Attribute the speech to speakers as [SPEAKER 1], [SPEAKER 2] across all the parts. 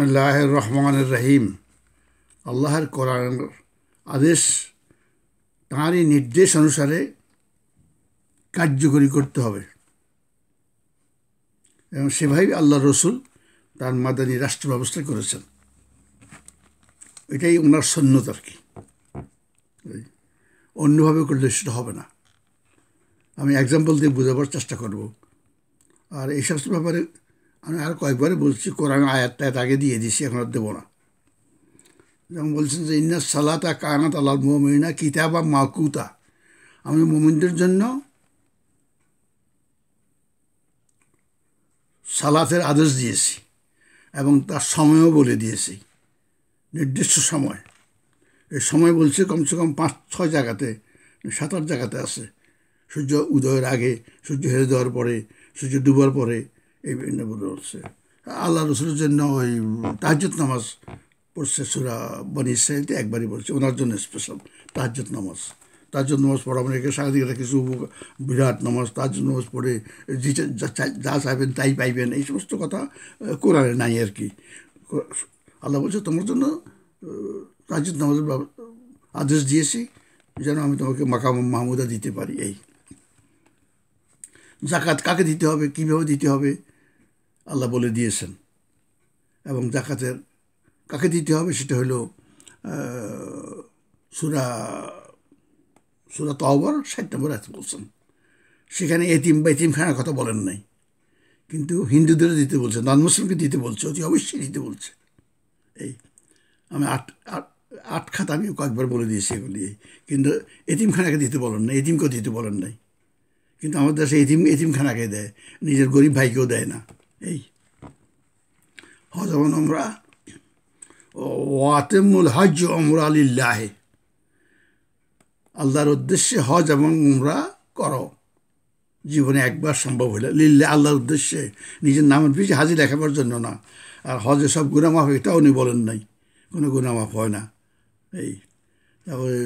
[SPEAKER 1] বিসমিল্লাহির রহমানির রহিম। আল্লাহর কোরআনের আদেশ তাঁরই নির্দেশ অনুসারে কার্যকরী করতে হবে এবং সেভাবেই আল্লাহ রসুল তার মাদানী রাষ্ট্র ব্যবস্থা করেছেন। এটাই ওনার সুন্নত আর কি, অন্যভাবে করলে সেটা হবে না। আমি এক্সাম্পল দিয়ে বোঝাবার চেষ্টা করব। আর এই সমস্ত ব্যাপারে আমি আর কয়েকবারে বলছি, কোরআন আয়াতটা আগে দিয়ে দিছি, এখন আর দেবো না। যেমন বলছেন যে ইন্না সালাতা কানাত আলাল মুমিনিনা কিতাবা মাকুতা, আমি মুমিনদের জন্য সালাতের আদেশ দিয়েছি এবং তার সময়ও বলে দিয়েছি, নির্দিষ্ট সময়। এই সময় বলছে কমসে কম 5-6 জায়গাতে, 7-8 জায়গাতে আছে। সূর্য উদয়ের আগে, সূর্য হেরে দেওয়ার পরে, সূর্য ডুবার পরে, এই বিভিন্ন বলছে। আল্লাহ রসুলের জন্য ওই তাহাজ্জুদ নামাজ পড়ছে সূরা বনী ইসরাঈলতে একবারই বলছে, ওনার জন্য স্পেশাল তাহাজ্জুদ নামাজ। তাহাজ্জুদ নামাজ পড়া মানে সারাদিন একটা কিছু বিরাট নামাজ, তাহাজ্জুদ নামাজ পড়ে যা চাইবেন তাই পাইবেন, এই সমস্ত কথা কোরআনে নাই আর কি। আল্লাহ বলছে তোমার জন্য তাহাজ্জুদ নামাজের আদেশ দিয়েছি যেন আমি তোমাকে মাকাম মাহমুদা দিতে পারি। এই জাকাত কাকে দিতে হবে, কীভাবে দিতে হবে আল্লাহ বলে দিয়েছেন। এবং জাকাতের কাকে দিতে হবে সেটা হলো সূরা তাওবার 60 নম্বর আয়াতে বলছেন। সেখানে এতিম বা এতিমখানার কথা বলেন নাই, কিন্তু হিন্দুদের দিতে বলছে, নন মুসলিমকে দিতে বলছে, অতি অবশ্যই দিতে বলছে। এই আমি আট খাত আমি কয়েকবার বলে দিয়েছি এগুলি। কিন্তু এতিমখানাকে দিতে বলেন না, এতিমকেও দিতে বলেন নাই। কিন্তু আমাদের দেশে এতিমখানাকে দেয়, নিজের গরিব ভাইকেও দেয় না। এই হজ এবং উমরা, ওয়াতিমুল হজ উমরা লিল্লাহি, আল্লাহর উদ্দেশ্যে হজ এবং উমরা করো, জীবনে একবার সম্ভব হলে। লিল্লাহ, আল্লাহর উদ্দেশ্যে, নিজের নামের পিছিয়ে হাজি দেখাবার জন্য না। আর হজে সব গুনাহ মাফ, এটাও উনি বলেন নাই, কোনো গুনাহ মাফ হয় না। এই তারপরে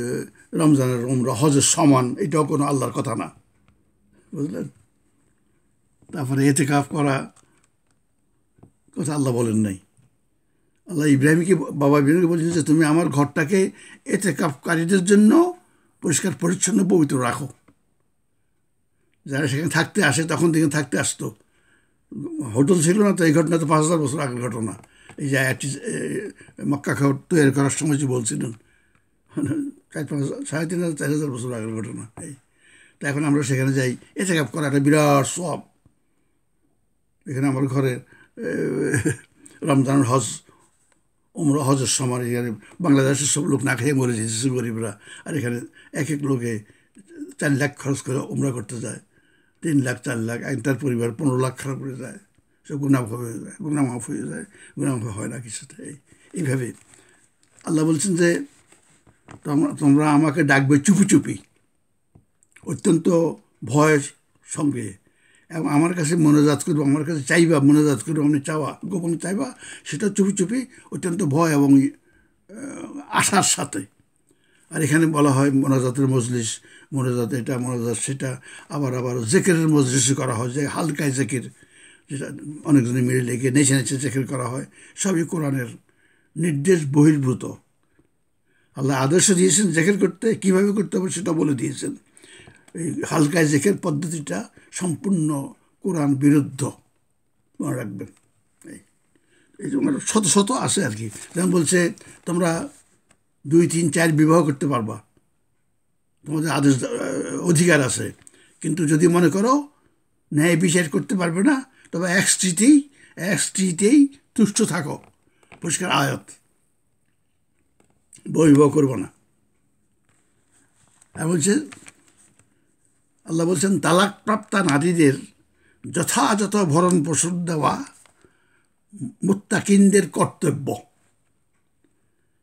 [SPEAKER 1] রমজানের উমরা হজের সমান, এটাও কোনো আল্লাহর কথা না, বুঝলেন। তারপরে এতেকাফ করা কথা আল্লাহ বলেন নাই। আল্লাহ বাবা ইব্রাহিমকে বলছেন যে তুমি আমার ঘরটাকে এতেকাফকারীদের জন্য পরিষ্কার পরিচ্ছন্ন পবিত্র রাখো। যারা সেখানে থাকতে আসে তখন থেকে থাকতে আসতো, হোটেল ছিল না তো। এই ঘটনা তো 5000 বছর আগের ঘটনা। এই যে মক্কা খাবার তৈরি করার সময় যে বলছিলেন, 3500-4000 বছর আগের ঘটনা। এই তো এখন আমরা সেখানে যাই, এতেকাফ করা একটা বিরাট সওয়াব। এখানে আমার ঘরে রমজানের হজ উমরা হজের সময় এখানে বাংলাদেশের সব লোক না খেয়ে মরে যেতেছে, গরিবরা। আর এখানে এক লোকে 4 লাখ খরচ করে উমরা করতে যায়, 3 লাখ 4 লাখ, তার পরিবার 15 লাখ খারাপ করে যায়। সব গুনাহ হয়ে যায়, গুনাহ মাফ হয়ে যায়, গুনাহ হয় না কিছুতে। এইভাবে আল্লাহ বলছেন যে তোমরা আমাকে ডাকবে চুপি চুপি, অত্যন্ত ভয়ের সঙ্গে, এবং আমার কাছে মোনাজাত করবো, আমার কাছে চাইবা, মোনাজাত করবো, আমি চাওয়া গোপন চাইবা, সেটা চুপি চুপি, অত্যন্ত ভয় এবং আশার সাথে। আর এখানে বলা হয় মোনাজাতের মজলিস, মোনাজাত এটা, মোনাজাত সেটা। আবার জেকেরের মজলিসও করা হয়, যে হালকায় জেকের, যেটা অনেকজনে মিলে লেগে নেচে নেচে জেকের করা হয়। সবই কোরআনের নির্দেশ বহির্ভূত। আল্লাহ আদর্শ দিয়েছেন জেকের করতে, কীভাবে করতে হবে সেটা বলে দিয়েছেন। এই হালকায় জেকের পদ্ধতিটা সম্পূর্ণ কোরআন বিরুদ্ধ, মনে রাখবেন। এই জন্য শত শত আছে আর কি। যেমন বলছে তোমরা 2, 3, 4 বিবাহ করতে পারবা, তোমাদের আদেশ অধিকার আছে। কিন্তু যদি মনে করো ন্যায় বিচার করতে পারবে না, তবে এক স্ত্রীতেই তুষ্ট থাকো। পরিষ্কার আয়াত, বিবাহ করবো না। আর বলছে আল্লাহ বলছেন তালাকপ্রাপ্তা নারীদের যথাযথ ভরণ পোষণ দেওয়া মুত্তাকিনদের কর্তব্য।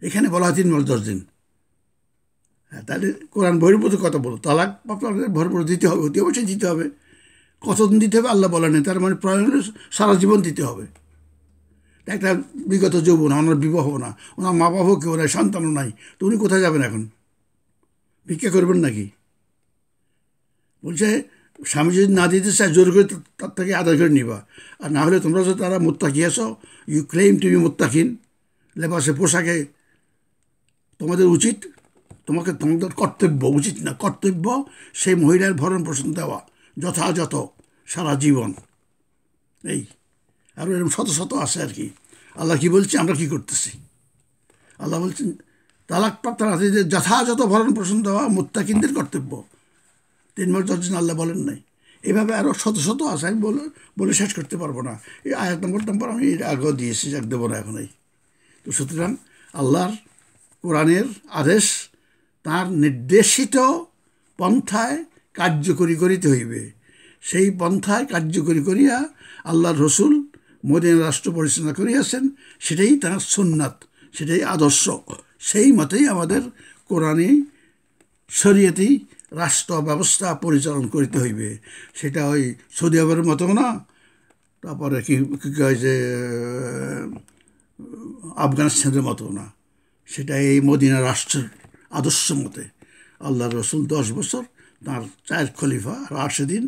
[SPEAKER 1] এখানে বলা হয় 3 মাস 10 দিন। তাহলে কোরআন বহির্ভূত কথা বলো, তালাকপ্রাপ্তাদের ভরণ দিতে হবে, অতি অবশ্যই দিতে হবে। কতদিন দিতে হবে আল্লাহ বলেন, তার মানে প্রয়োজনে সারা জীবন দিতে হবে। একটা বিগত যৌবন, ওনার বিবাহ না, ওনার মা বাবাও কেউ নাই, সন্তানও নাই, তো উনি কোথায় যাবেন এখন? ভিক্ষা করবেন নাকি? বলছে স্বামী যদি না দিতে চায় জোর করে তার থেকে আদায় করে নিবা। আর না হলে তোমরা যদি তারা মোত্তাকি আছো, ইউ ক্লেম টু বি মোত্তাকিন, লেবাসে পোশাকে তোমাদের উচিত, তোমাদের কর্তব্য, উচিত না কর্তব্য, সেই মহিলার ভরণ পোষণ দেওয়া যথাযথ সারা জীবন। এই আরও এরকম শত শত আছে আর কি। আল্লাহ কি বলছে, আমরা কি করতেছি? আল্লাহ বলছেন তালাকপ্রাপ্ত নারীদের যথাযথ ভরণ পোষণ দেওয়া মুত্তাকিনদের কর্তব্য। 3 মাস 10 দিন আল্লাহ বলেন নাই। এভাবে আরও শত শত আছে, আমি বলে শেষ করতে পারবো না। এই আয়াত নম্বর আমি এর আগেও দিয়েছি, যাক দেবো না এখন। তো সুতরাং আল্লাহর কোরআনের আদেশ তার নির্দেশিত পন্থায় কার্যকরী করিতে হইবে। সেই পন্থায় কার্যকরী করিয়া আল্লাহর রসুল মদিনা রাষ্ট্র পরিচালনা করিয়াছেন, সেটাই তাঁর সুন্নাত, সেটাই আদর্শ। সেই মতেই আমাদের কোরআনে শরীয়তেই রাষ্ট্র ব্যবস্থা পরিচালনা করিতে হইবে। সেটা ওই সৌদি আরবের মতো না, তারপরে কি কয় যে আফগানিস্তানের মতো না, সেটা এই মদিনা রাষ্ট্রের আদর্শ মতে। আল্লাহ রসুল 10 বছর, তার 4 খলিফা আর 80 দিন,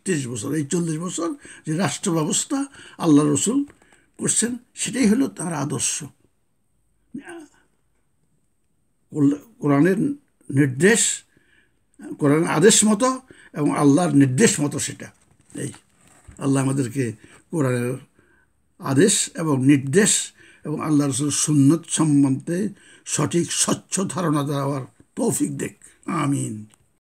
[SPEAKER 1] 30 বছর, এই 40 বছর যে রাষ্ট্র ব্যবস্থা আল্লাহ রসুল করছেন, সেটাই হলো তার আদর্শ। কোরআনের নির্দেশ, কোরআনের আদেশ মতো এবং আল্লাহর নির্দেশ মতো সেটা। এই আল্লাহ আমাদেরকে কোরআনের আদেশ এবং নির্দেশ এবং আল্লাহ রসুল সুন্নত সম্বন্ধে সঠিক স্বচ্ছ ধারণা দেওয়ার তৌফিক দেখ। আমিন।